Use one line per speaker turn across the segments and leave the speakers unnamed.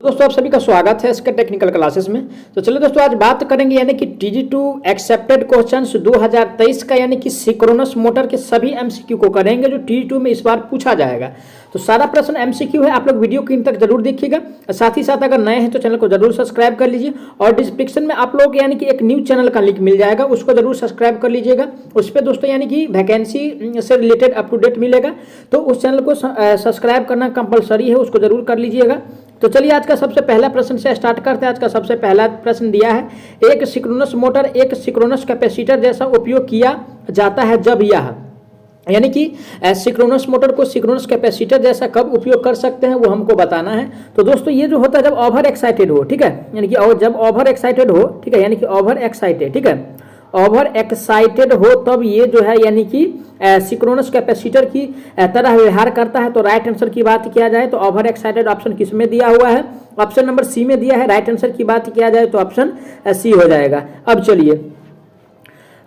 दोस्तों आप सभी का स्वागत है इसके टेक्निकल क्लासेस में। तो चलिए दोस्तों आज बात करेंगे यानी कि TG2 एक्सेप्टेड क्वेश्चंस 2023 का यानी कि सिंक्रोनस मोटर के सभी MCQ को करेंगे जो TG2 में इस बार पूछा जाएगा। तो सारा प्रश्न MCQ है, आप लोग वीडियो को इन तक जरूर देखिएगा। साथ ही साथ अगर नए हैं तो चैनल को जरूर सब्सक्राइब कर लीजिए और डिस्क्रिप्शन में आप लोग यानी कि एक न्यूज चैनल का लिंक मिल जाएगा, उसको जरूर सब्सक्राइब कर लीजिएगा। उस पर दोस्तों यानी कि वैकेंसी से रिलेटेड अप टू डेट मिलेगा, तो उस चैनल को सब्सक्राइब करना कंपलसरी है, उसको जरूर कर लीजिएगा। तो चलिए आज का सबसे पहला प्रश्न से स्टार्ट करते हैं। आज का सबसे पहला प्रश्न दिया है, एक सिंक्रोनस मोटर एक सिंक्रोनस कैपेसिटर जैसा उपयोग किया जाता है जब यह, यानी कि सिंक्रोनस मोटर को सिंक्रोनस कैपेसिटर जैसा कब उपयोग कर सकते हैं वो हमको बताना है। तो दोस्तों ये जो होता है जब ओवर एक्साइटेड हो, ठीक है, यानी कि जब ओवर एक्साइटेड हो, ठीक है, यानी कि ओवर एक्साइटेड, ठीक है, ओवर एक्साइटेड हो तब ये जो है यानी कि सिंक्रोनस कैपेसिटर की तरह व्यवहार करता है। तो राइट आंसर की बात किया जाए तो ओवर एक्साइटेड ऑप्शन किस में दिया हुआ है, ऑप्शन नंबर सी में दिया है। राइट आंसर की बात किया जाए तो ऑप्शन सी हो जाएगा। अब चलिए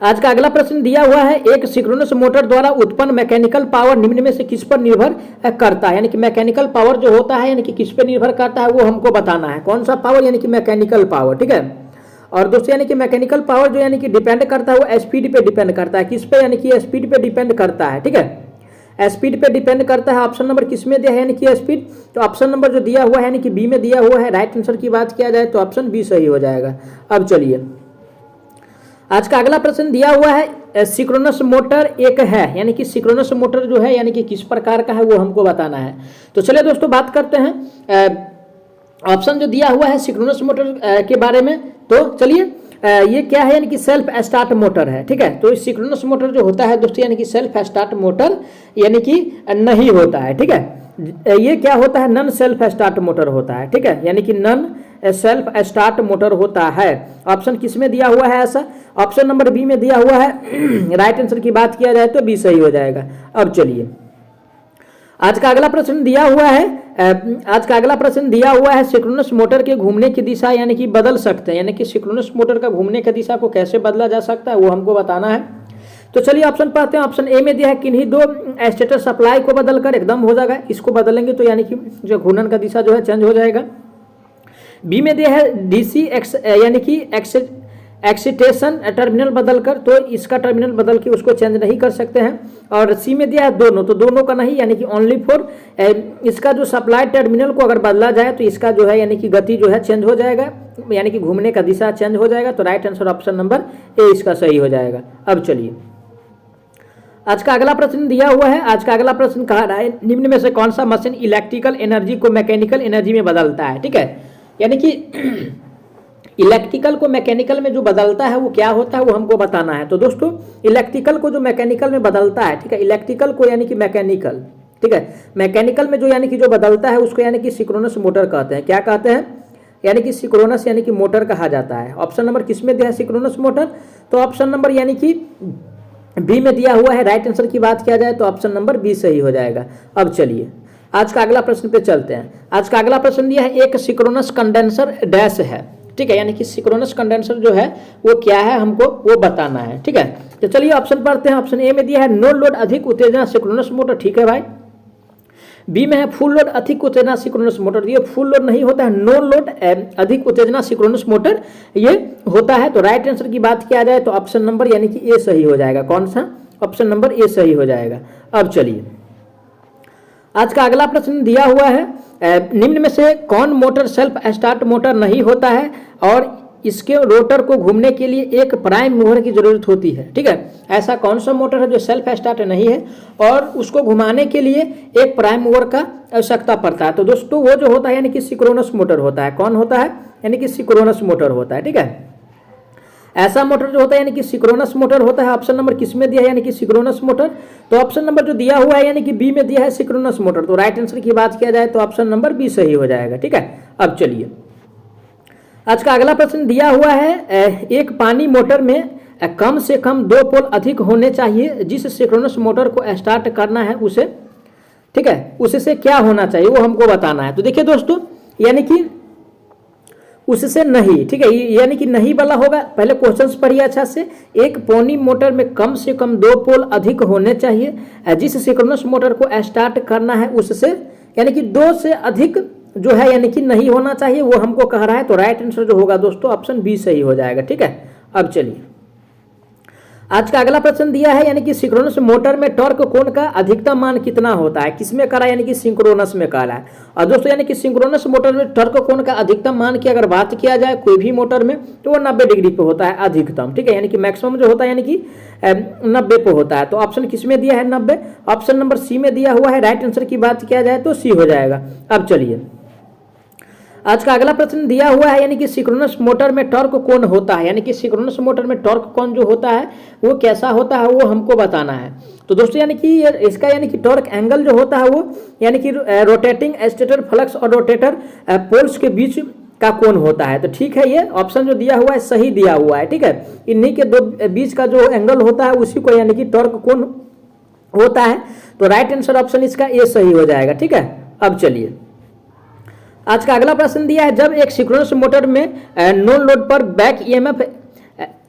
आज का अगला प्रश्न दिया हुआ है, एक सिंक्रोनस मोटर द्वारा उत्पन्न मैकेनिकल पावर निम्न में से किस पर निर्भर करता है, यानी कि मैकेनिकल पावर जो होता है यानी कि किस पर निर्भर करता है वो हमको बताना है। कौन सा पावर, यानी कि मैकेनिकल पावर, ठीक है। और दोस्तों यानी कि मैकेनिकल पावर जो यानी कि डिपेंड करता है वो स्पीड पे डिपेंड करता है। किस पे, यानी कि स्पीड पे डिपेंड करता है, ठीक है, स्पीड पे डिपेंड करता है। ऑप्शन नंबर किस में दिया है, यानी कि स्पीड, तो ऑप्शन नंबर जो दिया हुआ है यानी कि बी में दिया हुआ है। राइट आंसर की बात किया जाए तो ऑप्शन बी सही हो जाएगा। अब चलिए आज का अगला प्रश्न दिया हुआ है, सिंक्रोनस मोटर एक है, यानी कि सिंक्रोनस मोटर जो है यानी कि किस प्रकार का है वो हमको बताना है। तो चलिए दोस्तों बात करते हैं ऑप्शन जो दिया हुआ है सिंक्रोनस मोटर के बारे में। तो चलिए ये क्या है, यानी कि सेल्फ स्टार्ट मोटर है, ठीक है। तो सिंक्रोनस मोटर जो होता है दोस्तों यानी कि सेल्फ स्टार्ट मोटर यानी कि नहीं होता है, ठीक है। ये क्या होता है, नन सेल्फ स्टार्ट मोटर होता है, ठीक है, यानी कि नन सेल्फ स्टार्ट मोटर होता है। ऑप्शन किस में दिया हुआ है ऐसा, ऑप्शन नंबर बी में दिया हुआ है। राइट आंसर की बात किया जाए तो बी सही हो जाएगा। अब चलिए आज का अगला प्रश्न दिया हुआ है, आज का अगला प्रश्न दिया हुआ है, सिंक्रोनस मोटर के घूमने की दिशा यानी कि बदल सकते हैं, यानी कि सिंक्रोनस मोटर का घूमने की दिशा को कैसे बदला जा सकता है वो हमको बताना है। तो चलिए ऑप्शन पढ़ते हैं। ऑप्शन ए में दिया है, किन्हीं दो स्टेटर सप्लाई को बदलकर एकदम हो जाएगा, इसको बदलेंगे तो यानी कि जो घूर्णन का दिशा जो है चेंज हो जाएगा। बी में दिया है DC यानी कि एक्सिटेशन टर्मिनल बदलकर, तो इसका टर्मिनल बदल के उसको चेंज नहीं कर सकते हैं। और सी में दिया है दोनों, तो दोनों का नहीं, यानी कि ओनली फॉर इसका जो सप्लाई टर्मिनल को अगर बदला जाए तो इसका जो है यानी कि गति जो है चेंज हो जाएगा, यानी कि घूमने का दिशा चेंज हो जाएगा। तो right answer option number A इसका सही हो जाएगा। अब चलिए आज का अगला प्रश्न दिया हुआ है, आज का अगला प्रश्न कहा रहा है, निम्न में से कौन सा मशीन इलेक्ट्रिकल एनर्जी को मैकेनिकल एनर्जी में बदलता है, ठीक है, यानी कि इलेक्ट्रिकल को मैकेनिकल में जो बदलता है वो क्या होता है वो हमको बताना है। तो दोस्तों इलेक्ट्रिकल को जो मैकेनिकल में बदलता है, ठीक है, इलेक्ट्रिकल को यानी कि मैकेनिकल, ठीक है, मैकेनिकल में जो यानी कि जो बदलता है उसको यानी कि सिंक्रोनस मोटर कहते हैं। क्या कहते हैं, यानी कि सिंक्रोनस यानी कि मोटर कहा जाता है। ऑप्शन नंबर किस में दिया है, सिंक्रोनस मोटर, तो ऑप्शन नंबर यानी कि बी में दिया हुआ है। राइट आंसर की बात किया जाए तो ऑप्शन नंबर बी सही हो जाएगा। अब चलिए आज का अगला प्रश्न पे चलते हैं। आज का अगला प्रश्न दिया है, एक सिंक्रोनस कंडेंसर डैश है, ठीक है, यानी कि सिंक्रोनस कंडेंसर जो है वो क्या है हमको वो बताना है, ठीक है। तो चलिए ऑप्शन पढ़ते हैं। ऑप्शन ए में दिया है, नो लोड अधिक उत्तेजना सिंक्रोनस मोटर, ठीक है भाई। बी में है, फुल लोड अधिक उत्तेजना सिंक्रोनस मोटर, ये फुल लोड नहीं होता है, नो लोड अधिक उत्तेजना सिंक्रोनस मोटर ये होता है। तो राइट आंसर की बात किया जाए तो ऑप्शन नंबर यानी कि ए सही हो जाएगा। कौन सा, ऑप्शन नंबर ए सही हो जाएगा। अब चलिए आज का अगला प्रश्न दिया हुआ है, निम्न में से कौन मोटर सेल्फ स्टार्ट मोटर नहीं होता है और इसके रोटर को घूमने के लिए एक प्राइम मूवर की जरूरत होती है, ठीक है। ऐसा कौन सा मोटर है जो सेल्फ स्टार्ट नहीं है और उसको घुमाने के लिए एक प्राइम मूवर का आवश्यकता पड़ता है। तो दोस्तों वो जो होता है यानी कि सिंक्रोनस मोटर होता है। कौन होता है, यानी कि सिंक्रोनस मोटर होता है, ठीक है। ऐसा मोटर जो होता है यानी कि सिंक्रोनस मोटर होता है। ऑप्शन नंबर किस में दिया है, यानी कि सिंक्रोनस मोटर, तो ऑप्शन नंबर जो दिया हुआ है यानी कि बी में दिया है सिंक्रोनस मोटर। तो राइट आंसर की बात किया जाए तो ऑप्शन नंबर बी सही हो जाएगा, ठीक है। अब चलिए आज का अगला प्रश्न दिया हुआ है, एक पानी मोटर में कम से कम 2 पोल अधिक होने चाहिए, जिस सिंक्रोनस मोटर को स्टार्ट करना है उसे, ठीक है, उससे क्या होना चाहिए वो हमको बताना है। तो देखिए दोस्तों यानी कि उससे नहीं, ठीक है, यानी कि नहीं वाला होगा। पहले क्वेश्चंस पढ़िए अच्छा से। एक पानी मोटर में कम से कम 2 पोल अधिक होने चाहिए, जिस सिंक्रोनस मोटर को स्टार्ट करना है उससे, यानी कि 2 से अधिक जो है यानी कि नहीं होना चाहिए, वो हमको कह रहा है। तो राइट आंसर जो होगा दोस्तों ऑप्शन बी सही हो जाएगा। ठीक है, अब चलिए आज का अगला प्रश्न दिया है, यानी कि सिंक्रोनस मोटर में टॉर्क कोण का अधिकतम मान कितना होता है। किसमें करा, यानी कि सिंक्रोनस में करा है। और दोस्तों यानी कि सिंक्रोनस मोटर में टॉर्क कोण का अधिकतम मान की अगर बात किया जाए कोई भी मोटर में, तो वो 90 डिग्री पे होता है अधिकतम। ठीक है, यानी कि मैक्सिमम जो होता है यानी कि 90 पे होता है। तो ऑप्शन किसमें दिया है 90, ऑप्शन नंबर सी में दिया हुआ है। राइट आंसर की बात किया जाए तो सी हो जाएगा। अब चलिए आज का अगला प्रश्न दिया हुआ है, यानी कि सिंक्रोनस मोटर में टॉर्क कोण होता है, यानी कि सिंक्रोनस मोटर में टॉर्क कोण जो होता है वो कैसा होता है वो हमको बताना है। तो दोस्तों यानी कि इसका यानी कि टॉर्क एंगल जो होता है वो यानी कि रोटेटिंग स्टेटर फ्लक्स और रोटेटर पोल्स के बीच का कोण होता है। तो ठीक है, ये ऑप्शन जो दिया हुआ है सही दिया हुआ है। ठीक है, इन्हीं के दो बीच का जो एंगल होता है उसी को यानी कि टॉर्क कोण होता है। तो राइट आंसर ऑप्शन इसका ए सही हो जाएगा। ठीक है, अब चलिए आज का अगला प्रश्न दिया है, जब एक सिंक्रोनस मोटर में नोन लोड पर बैक ईएमएफ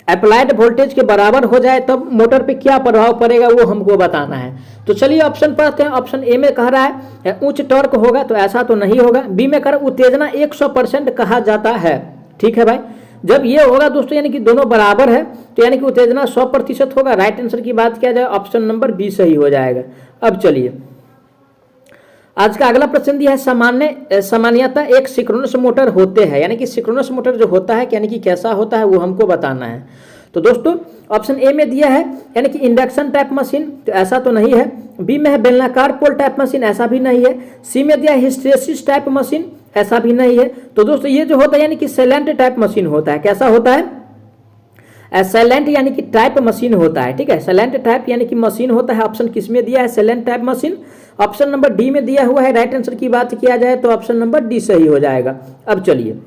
अप्लाइड वोल्टेज के बराबर हो जाए तब मोटर पे क्या प्रभाव पड़ेगा वो हमको बताना है। तो चलिए ऑप्शन पढ़ते हैं। ऑप्शन ए में कह रहा है उच्च टॉर्क होगा, तो ऐसा तो नहीं होगा। बी में कह रहा है उत्तेजना 100% कहा जाता है। ठीक है भाई, जब ये होगा दोस्तों यानी कि दोनों बराबर है तो यानी कि उत्तेजना 100% होगा। राइट आंसर की बात किया जाए ऑप्शन नंबर बी सही हो जाएगा। अब चलिए आज का अगला प्रश्न दिया है, सामान्यतः एक सिंक्रोनस मोटर होते हैं, यानी कि सिंक्रोनस मोटर जो होता है यानी कि कैसा होता है वो हमको बताना है। तो दोस्तों ऑप्शन ए में दिया है यानी कि इंडक्शन टाइप मशीन, तो ऐसा तो नहीं है। बी में है बेलनाकार पोल टाइप मशीन, ऐसा भी नहीं है। सी में दिया है हिस्टेरेसिस टाइप मशीन, ऐसा भी नहीं है। तो दोस्तों ये जो होता है यानी कि साइलेंट टाइप मशीन होता है। कैसा होता है, साइलेंट यानी कि टाइप मशीन होता है। ठीक है, साइलेंट टाइप यानी कि मशीन होता है। ऑप्शन किस में दिया है, silent type machine, option number D में दिया हुआ है। राइट आंसर की बात किया जाए तो ऑप्शन नंबर डी सही हो जाएगा। अब चलिए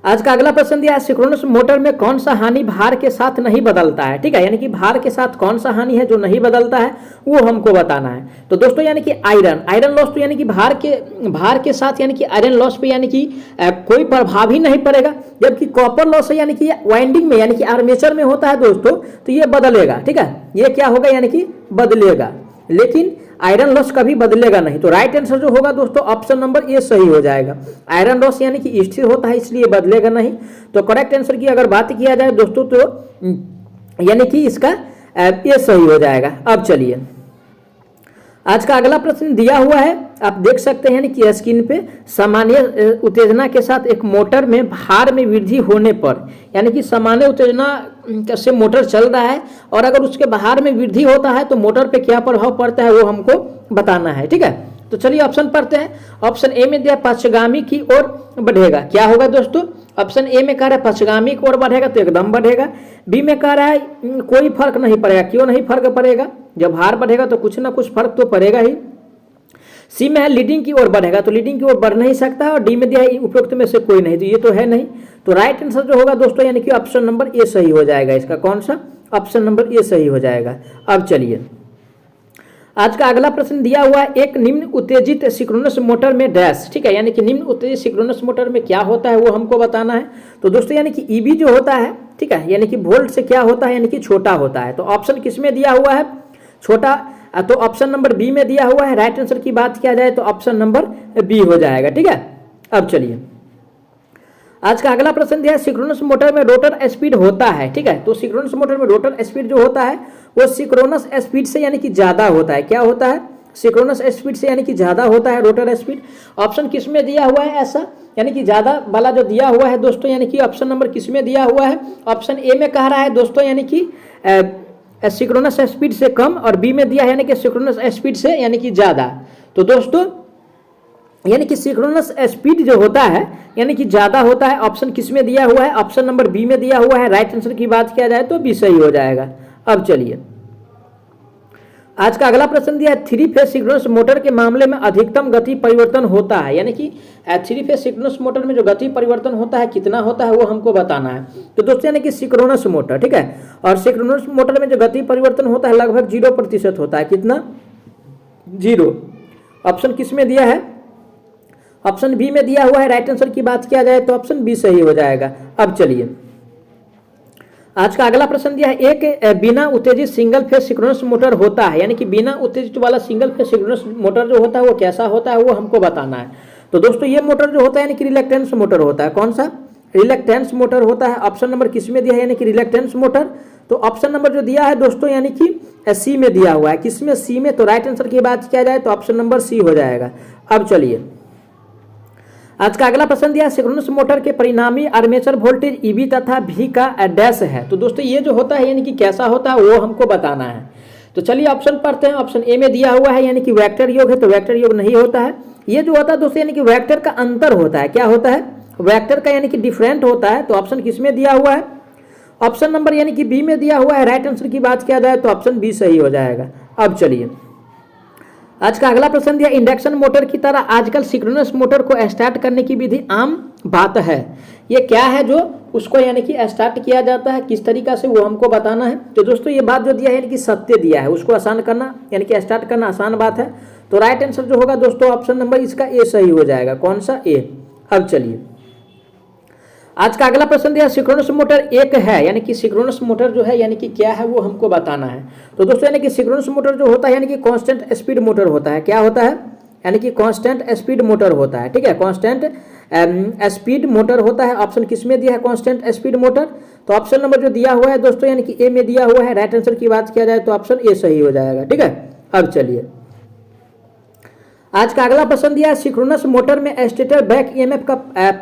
आज का अगला प्रश्न दिया है, सिंक्रोनस मोटर में कौन सा हानि भार के साथ नहीं बदलता है। ठीक है, यानी कि भार के साथ कौन सा हानि है जो नहीं बदलता है वो हमको बताना है। तो दोस्तों यानी कि आयरन लॉस, तो यानी कि भार के साथ यानी कि आयरन लॉस पे यानी कि कोई प्रभाव ही नहीं पड़ेगा। जबकि कॉपर लॉस है यानी कि वाइंडिंग में यानी कि आर्मेचर में होता है दोस्तों, तो ये बदलेगा। ठीक है, ये क्या होगा यानी कि बदलेगा, लेकिन आयरन लॉस कभी बदलेगा नहीं। तो राइट आंसर जो होगा दोस्तों ऑप्शन नंबर ए सही हो जाएगा। आयरन लॉस यानी कि स्थिर होता है इसलिए बदलेगा नहीं। तो करेक्ट आंसर की अगर बात किया जाए दोस्तों तो यानी कि इसका ए सही हो जाएगा। अब चलिए आज का अगला प्रश्न दिया हुआ है, आप देख सकते हैं कि स्क्रीन पे, सामान्य उत्तेजना के साथ एक मोटर में भार में वृद्धि होने पर, यानी कि सामान्य उत्तेजना से मोटर चल रहा है और अगर उसके भार में वृद्धि होता है तो मोटर पे क्या प्रभाव पड़ता है वो हमको बताना है। ठीक है, तो चलिए ऑप्शन पढ़ते हैं। ऑप्शन ए में दिया पश्चगामी की ओर बढ़ेगा, क्या होगा दोस्तों। ऑप्शन ए में कह रहा है पश्चगामी की ओर बढ़ेगा, तो एकदम बढ़ेगा। बी में कह रहा है कोई फर्क नहीं पड़ेगा, क्यों नहीं फर्क पड़ेगा, जब भार बढ़ेगा तो कुछ ना कुछ फर्क तो पड़ेगा ही। सी में है लीडिंग की ओर बढ़ेगा, तो लीडिंग की ओर बढ़ नहीं सकता। और डी में दिया है उपयुक्त में से कोई नहीं, तो ये तो है नहीं। तो राइट आंसर जो होगा दोस्तों यानी कि ऑप्शन नंबर ए सही हो जाएगा। इसका कौन सा, ऑप्शन नंबर ए सही हो जाएगा। अब चलिए आज का अगला प्रश्न दिया हुआ है, एक निम्न उत्तेजित सिंक्रोनस मोटर में डैश। ठीक है, यानी कि निम्न उत्तेजित सिंक्रोनस मोटर में क्या होता है वो हमको बताना है। तो दोस्तों यानी कि ईबी जो होता है, ठीक है, यानी कि वोल्ट से क्या होता है, यानी कि छोटा होता है। तो ऑप्शन किस में दिया हुआ है, छोटा, तो ऑप्शन नंबर बी में दिया हुआ है। राइट आंसर की बात किया जाए तो ऑप्शन नंबर बी हो जाएगा। ठीक है, अब चलिए आज का अगला प्रश्न दिया है, सिंक्रोनस मोटर में रोटर स्पीड होता है। ठीक है, तो सिंक्रोनस मोटर में रोटर स्पीड जो होता है वो सिंक्रोनस स्पीड से यानी कि ज्यादा होता है। क्या होता है, सिंक्रोनस स्पीड से यानी कि ज्यादा होता है रोटर स्पीड। ऑप्शन किस में दिया हुआ है ऐसा, यानी कि ज्यादा वाला जो दिया हुआ है दोस्तों, यानी कि ऑप्शन नंबर किस में दिया हुआ है, ऑप्शन ए में कह रहा है दोस्तों यानी कि सिंक्रोनस स्पीड से कम, और बी में दिया है यानी कि सिंक्रोनस स्पीड से यानी कि ज्यादा। तो दोस्तों यानी कि सिंक्रोनस स्पीड जो होता है यानी कि ज्यादा होता है। ऑप्शन किस में दिया हुआ है, ऑप्शन नंबर बी में दिया हुआ है। राइट आंसर की बात किया जाए तो बी सही हो जाएगा। अब चलिए आज का अगला प्रश्न दिया है, थ्री फेज सिंक्रोनस मोटर के मामले में अधिकतम गति परिवर्तन होता है, यानी कि थ्री फेज सिंक्रोनस मोटर में जो गति परिवर्तन होता है कितना होता है वो हमको बताना है। तो दोस्तों यानी कि सिंक्रोनस मोटर, ठीक है, और सिंक्रोनस मोटर में जो गति परिवर्तन होता है लगभग 0% होता है। कितना, 0। ऑप्शन किस में दिया है, ऑप्शन बी में दिया हुआ है। राइट आंसर की बात किया जाए तो ऑप्शन बी सही हो जाएगा। अब चलिए आज का अगला प्रश्न दिया है, एक बिना उत्तेजित सिंगल फेज सिंक्रोनस मोटर होता है, यानी कि बिना उत्तेजित वाला सिंगल फेज सिंक्रोनस मोटर जो होता है वो कैसा होता है वो हमको बताना है। तो दोस्तों ये मोटर जो होता है यानी कि रिलक्टेंस मोटर होता है। कौन सा? रिलक्टेंस मोटर होता है। ऑप्शन नंबर किस में दिया है यानी कि रिलक्टेंस मोटर? तो ऑप्शन नंबर जो दिया है दोस्तों यानी कि सी में दिया हुआ है। किसमें? सी में। तो राइट आंसर की बात किया जाए तो ऑप्शन नंबर सी हो जाएगा। अब चलिए आज का अगला प्रश्न दिया, सिंक्रोनस मोटर के परिणामी आर्मेचर वोल्टेज ईबी तथा भी का डैश है। तो दोस्तों ये जो होता है यानी कि कैसा होता है वो हमको बताना है। तो चलिए ऑप्शन पढ़ते हैं। ऑप्शन ए में दिया हुआ है यानी कि वेक्टर योग है, तो वेक्टर योग नहीं होता है। ये जो होता है दोस्तों यानी कि वेक्टर का अंतर होता है। क्या होता है? वेक्टर का यानी कि डिफरेंट होता है। तो ऑप्शन किस में दिया हुआ है? ऑप्शन नंबर यानी कि बी में दिया हुआ है। राइट आंसर की बात किया जाए तो ऑप्शन बी सही हो जाएगा। अब चलिए आज का अगला प्रश्न दिया, इंडक्शन मोटर की तरह आजकल सिंक्रोनस मोटर को स्टार्ट करने की विधि आम बात है। ये क्या है जो उसको यानी कि स्टार्ट किया जाता है, किस तरीका से, वो हमको बताना है। तो दोस्तों ये बात जो दिया है यानी कि सत्य दिया है, उसको आसान करना यानी कि स्टार्ट करना आसान बात है। तो राइट आंसर जो होगा दोस्तों ऑप्शन नंबर इसका ए सही हो जाएगा। कौन सा? ए। अब चलिए आज का अगला प्रश्न दिया, सिंक्रोनस मोटर एक है यानी कि सिंक्रोनस मोटर जो है यानी कि क्या है वो हमको बताना है। तो दोस्तों यानी कि सिंक्रोनस मोटर जो होता है यानी कि कांस्टेंट स्पीड मोटर होता है। क्या होता है? यानी कि कांस्टेंट स्पीड मोटर होता है। ठीक है, कांस्टेंट स्पीड मोटर होता है। ऑप्शन किस में दिया है कांस्टेंट स्पीड मोटर? तो ऑप्शन नंबर जो दिया हुआ है दोस्तों यानी कि ए में दिया हुआ है। राइट आंसर की बात किया जाए तो ऑप्शन ए सही हो जाएगा। ठीक है, अब चलिए आज का अगला प्रश्न दिया, सिंक्रोनस मोटर में स्टेटर बैक ईएमएफ का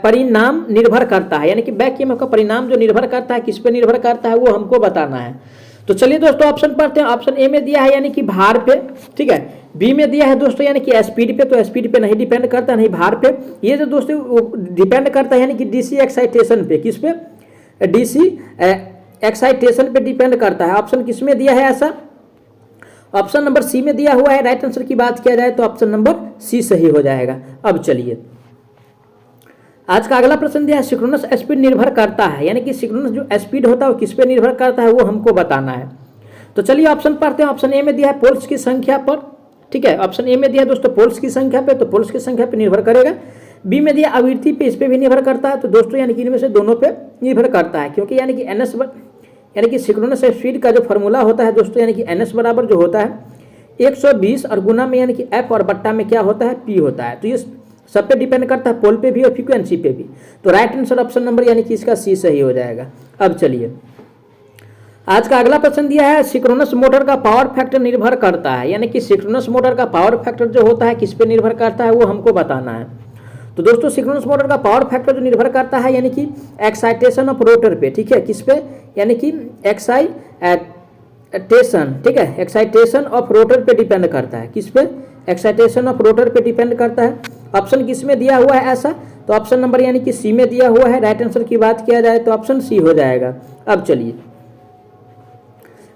परिणाम निर्भर करता है। यानी कि बैक ईएमएफ का परिणाम जो निर्भर करता है, किस पे निर्भर करता है वो हमको बताना है। तो चलिए दोस्तों ऑप्शन पढ़ते हैं। ऑप्शन ए में दिया है यानी कि भार पे। ठीक है, बी में दिया है दोस्तों यानी कि स्पीड पे। तो स्पीड पे नहीं डिपेंड करता, नहीं भार पे। ये जो दोस्तों डिपेंड करता है यानी कि डीसी एक्साइटेशन पे। किस पे? डीसी एक्साइटेशन पे डिपेंड करता है। ऑप्शन किस में दिया है ऐसा? ऑप्शन नंबर सी में दिया हुआ है। राइट आंसर की बात किया जाए तो ऑप्शन नंबर सी सही हो जाएगा। अब चलिए आज का अगला प्रश्न दिया है, सिंक्रोनस स्पीड निर्भर करता है यानी कि सिंक्रोनस जो स्पीड होता है वो किस पे निर्भर करता है वो हमको बताना है। तो चलिए ऑप्शन पढ़ते हैं। ऑप्शन ए में दिया है पोल्स की संख्या पर। ठीक है, ऑप्शन ए में दिया है दोस्तों पोल्स की संख्या पे। तो पोल्स की संख्या पे निर्भर करेगा। बी में दिया आवृत्ति पे, इस पे भी निर्भर करता है। तो दोस्तों यानी कि इनमें से दोनों पे निर्भर करता है, क्योंकि यानी कि एनएस यानी कि सिंक्रोनस स्पीड का जो फॉर्मूला होता है दोस्तों यानी कि एनएस बराबर जो होता है 120 और गुना में यानी कि एफ और बट्टा में क्या होता है? पी होता है। तो ये सब पे डिपेंड करता है, पोल पे भी और फ्रीक्वेंसी पे भी। तो राइट आंसर ऑप्शन नंबर यानी कि इसका सी सही हो जाएगा। अब चलिए आज का अगला प्रश्न दिया है, सिंक्रोनस मोटर का पावर फैक्टर निर्भर करता है। यानी कि सिंक्रोनस मोटर का पावर फैक्टर जो होता है किस पे निर्भर करता है वो हमको बताना है। तो दोस्तों सिंक्रोनस मोटर का पावर फैक्टर जो निर्भर करता है यानी कि एक्साइटेशन ऑफ रोटर पे। ठीक है, किस पे? यानी कि एक्साइटेशन। ठीक है, एक्साइटेशन ऑफ रोटर पे डिपेंड करता है। किस पे? एक्साइटेशन ऑफ रोटर पे डिपेंड करता है। ऑप्शन किस में दिया हुआ है ऐसा? तो ऑप्शन नंबर यानी कि सी में दिया हुआ है। राइट आंसर की बात किया जाए तो ऑप्शन सी हो जाएगा। अब चलिए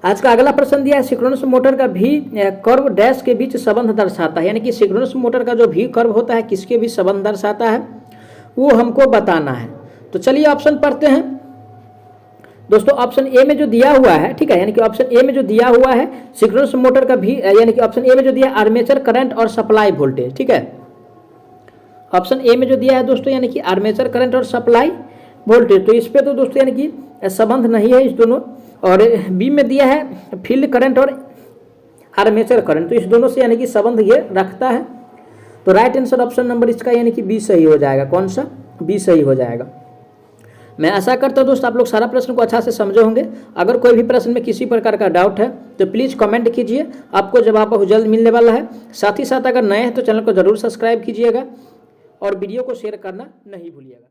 आज का अगला प्रश्न दिया है, सिंक्रोनस मोटर का भी कर्व डैश के बीच संबंध दर्शाता है। यानी कि सिंक्रोनस मोटर का जो भी कर्व होता है किसके बीच संबंध दर्शाता है वो हमको बताना है। तो चलिए ऑप्शन पढ़ते हैं दोस्तों। ऑप्शन ए में जो दिया हुआ है, ठीक है, यानी कि ऑप्शन ए में जो दिया हुआ है सिंक्रोनस मोटर का भी यानी कि ऑप्शन ए में जो दिया आर्मेचर करंट और सप्लाई वोल्टेज। ठीक है, ऑप्शन ए में जो दिया है दोस्तों यानी कि आर्मेचर करंट और सप्लाई वोल्टेज। तो इस पे तो दोस्तों यानी कि संबंध नहीं है इस दोनों। और बी में दिया है फील्ड करंट और आर्मेचर करंट। तो इस दोनों से यानी कि संबंध ये रखता है। तो राइट आंसर ऑप्शन नंबर इसका यानी कि बी सही हो जाएगा। कौन सा? बी सही हो जाएगा। मैं आशा करता हूँ दोस्तों आप लोग सारा प्रश्न को अच्छा से समझे होंगे। अगर कोई भी प्रश्न में किसी प्रकार का डाउट है तो प्लीज़ कमेंट कीजिए, आपको जवाब बहुत जल्द मिलने वाला है। साथ ही साथ अगर नए हैं तो चैनल को जरूर सब्सक्राइब कीजिएगा और वीडियो को शेयर करना नहीं भूलिएगा।